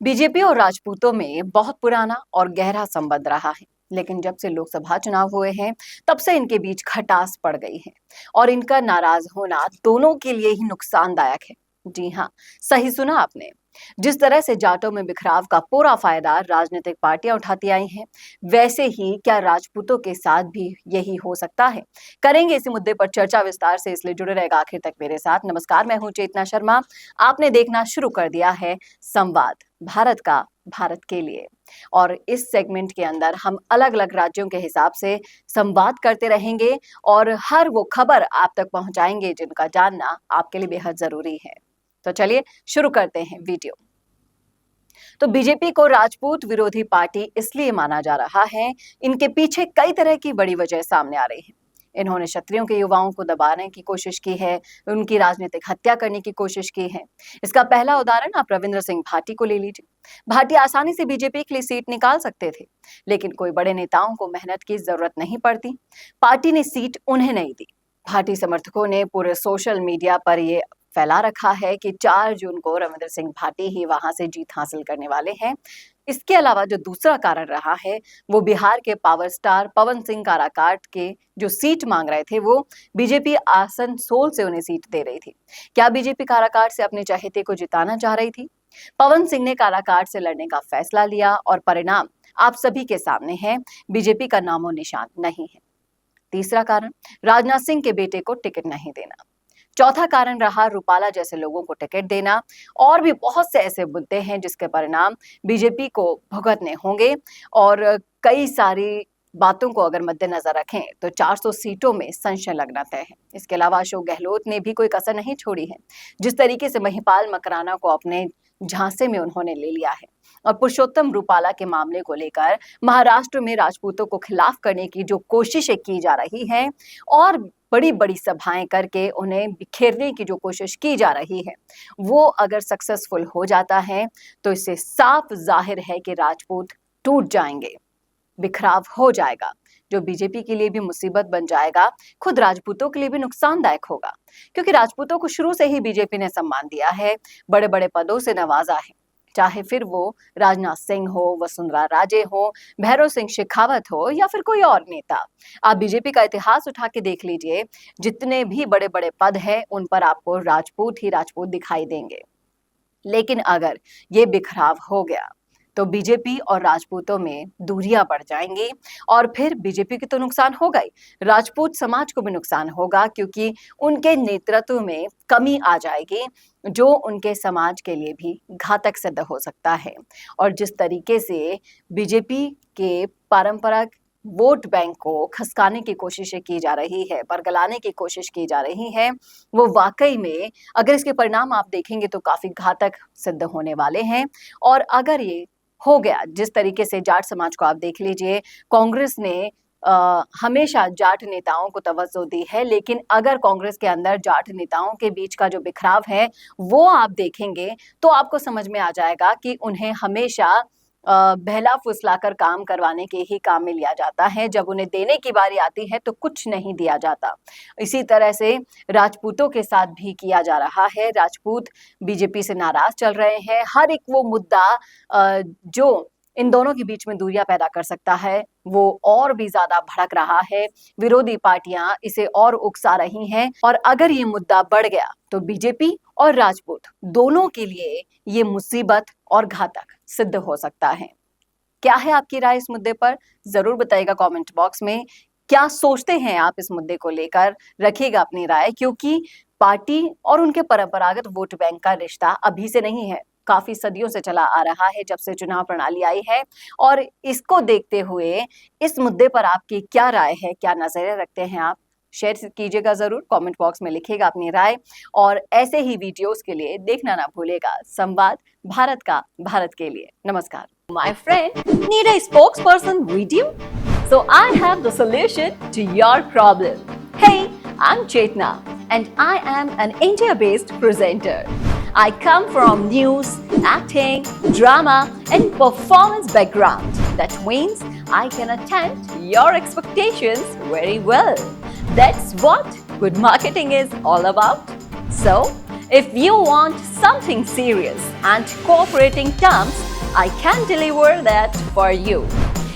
BJP और राजपूतों में बहुत पुराना और गहरा संबंध रहा है। लेकिन जब से लोकसभा चुनाव हुए हैं, तब से इनके बीच खटास पड़ गई है और इनका नाराज होना दोनों के लिए ही नुकसानदायक है। जी हाँ, सही सुना आपने। जिस तरह से जाटों में बिखराव का पूरा फायदा राजनीतिक पार्टियां उठाती आई हैं, वैसे ही क्या राजपूतों के साथ भी यही हो सकता है? करेंगे इसी मुद्दे पर चर्चा विस्तार से, इसलिए जुड़े रहेगा आखिर तक मेरे साथ। नमस्कार, मैं हूं चेतना शर्मा। आपने देखना शुरू कर दिया है संवाद भारत का, भारत के लिए। और इस सेगमेंट के अंदर हम अलग अलग राज्यों के हिसाब से संवाद करते रहेंगे और हर वो खबर आप तक पहुंचाएंगे जिनका जानना आपके लिए बेहद जरूरी है। तो चलिए शुरू करते हैं वीडियो। तो बीजेपी को राजपूत विरोधी पार्टी इसलिए माना जा रहा है, इनके पीछे कई तरह की बड़ी वजह सामने आ रही है। इन्होंने क्षत्रियों के युवाओं को दबाने की कोशिश की है, उनकी राजनीतिक हत्या करने की कोशिश की है। इसका पहला उदाहरण आप रविंद्र सिंह भाटी को ले लीजिए। भाटी आसानी से बीजेपी के लिए सीट निकाल सकते थे, लेकिन कोई बड़े नेताओं को मेहनत की जरूरत नहीं पड़ती, पार्टी ने सीट उन्हें नहीं दी। भाटी समर्थकों ने पूरे सोशल मीडिया पर ये फैला रखा है कि 4 जून को रविंद्र सिंह भाटी ही वहां से जीत हासिल करने वाले हैं। इसके अलावा जो दूसरा कारण रहा है, वो बिहार के पावर स्टार पवन सिंह काराकाट के जो सीट मांग रहे थे, वो बीजेपी आसनसोल से उन्हें सीट दे रही थी। क्या बीजेपी काराकाट से अपने चहेते को जिताना चाह रही थी? पवन सिंह ने काराकाट से लड़ने का फैसला लिया और परिणाम आप सभी के सामने है। बीजेपी का नामो निशान नहीं है। तीसरा कारण, राजनाथ सिंह के बेटे को टिकट नहीं देना। चौथा कारण रहा रूपाला जैसे लोगों को टिकट देना। और भी बहुत से ऐसे मुद्दे हैं जिसके परिणाम बीजेपी को भुगतने होंगे। और कई सारी बातों को अगर मद्देनजर रखें तो 400 सीटों में संशय लगना तय है। इसके अलावा अशोक गहलोत ने भी कोई कसर नहीं छोड़ी है। जिस तरीके से महिपाल मकराना को अपने झांसे में उन्होंने ले लिया है और पुरुषोत्तम रूपाला के मामले को लेकर महाराष्ट्र में राजपूतों को खिलाफ करने की जो कोशिशें की जा रही हैं और बड़ी बड़ी सभाएं करके उन्हें बिखेरने की जो कोशिश की जा रही है, वो अगर सक्सेसफुल हो जाता है तो इससे साफ जाहिर है कि राजपूत टूट जाएंगे, बिखराव हो जाएगा, जो बीजेपी के लिए भी मुसीबत बन जाएगा, खुद राजपूतों के लिए भी नुकसानदायक होगा। क्योंकि राजपूतों को शुरू से ही बीजेपी ने सम्मान दिया है, बड़े बड़े पदों से नवाजा है, चाहे फिर वो राजनाथ सिंह हो, वसुंधरा राजे हो, भैरव सिंह शेखावत हो या फिर कोई और नेता। आप बीजेपी का इतिहास उठा के देख लीजिए, जितने भी बड़े बड़े पद हैं उन पर आपको राजपूत ही राजपूत दिखाई देंगे। लेकिन अगर ये बिखराव हो गया तो बीजेपी और राजपूतों में दूरियां बढ़ जाएंगी और फिर बीजेपी की तो नुकसान होगा ही, राजपूत समाज को भी नुकसान होगा, क्योंकि उनके नेतृत्व में कमी आ जाएगी जो उनके समाज के लिए भी घातक सिद्ध हो सकता है। और जिस तरीके से बीजेपी के पारंपरिक वोट बैंक को खसकाने की कोशिशें की जा रही है, बरगलाने की कोशिश की जा रही है, वो वाकई में अगर इसके परिणाम आप देखेंगे तो काफी घातक सिद्ध होने वाले हैं। और अगर ये हो गया, जिस तरीके से जाट समाज को आप देख लीजिए, कांग्रेस ने हमेशा जाट नेताओं को तवज्जो दी है, लेकिन अगर कांग्रेस के अंदर जाट नेताओं के बीच का जो बिखराव है वो आप देखेंगे तो आपको समझ में आ जाएगा कि उन्हें हमेशा बहला फुसलाकर काम करवाने के ही काम में लिया जाता है। जब उन्हें देने की बारी आती है तो कुछ नहीं दिया जाता। इसी तरह से राजपूतों के साथ भी किया जा रहा है। राजपूत बीजेपी से नाराज चल रहे हैं। हर एक वो मुद्दा जो इन दोनों के बीच में दूरियां पैदा कर सकता है, वो और भी ज्यादा भड़क रहा है। विरोधी पार्टियां इसे और उकसा रही हैं और अगर ये मुद्दा बढ़ गया तो बीजेपी और राजपूत दोनों के लिए ये मुसीबत और घातक सिद्ध हो सकता है। क्या है आपकी राय इस मुद्दे पर? जरूर बताइएगा कमेंट बॉक्स में। क्या सोचते हैं आप इस मुद्दे को लेकर? रखिएगा अपनी राय, क्योंकि पार्टी और उनके परंपरागत वोट बैंक का रिश्ता अभी से नहीं है, काफी सदियों से चला आ रहा है, जब से चुनाव प्रणाली आई है। और इसको देखते हुए इस मुद्दे पर आपकी क्या राय है, क्या नजरिए रखते हैं आप? शेयर कीजिएगा जरूर, कमेंट बॉक्स में लिखिएगा अपनी राय। और ऐसे ही वीडियोस के लिए देखना ना भूलेगा संवाद भारत का, भारत के लिए। नमस्कार। My friend, need a spokesperson video? So I have the solution to your problem. Hey, I'm Chetna and I am an India-based presenter. I come from news, acting, drama and performance background. That means I can attend your expectations very well. That's what good marketing is all about. So, if you want something serious and cooperating terms, I can deliver that for you.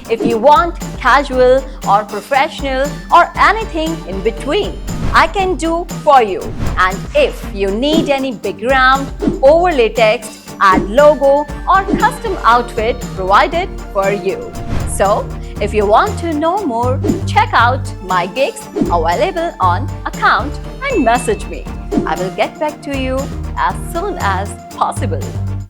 If you want casual or professional or anything in between, I can do for you. And if you need any background, overlay text, add logo or custom outfit provided for you. So, if you want to know more, check out my gigs available on account and message me. I will get back to you as soon as possible.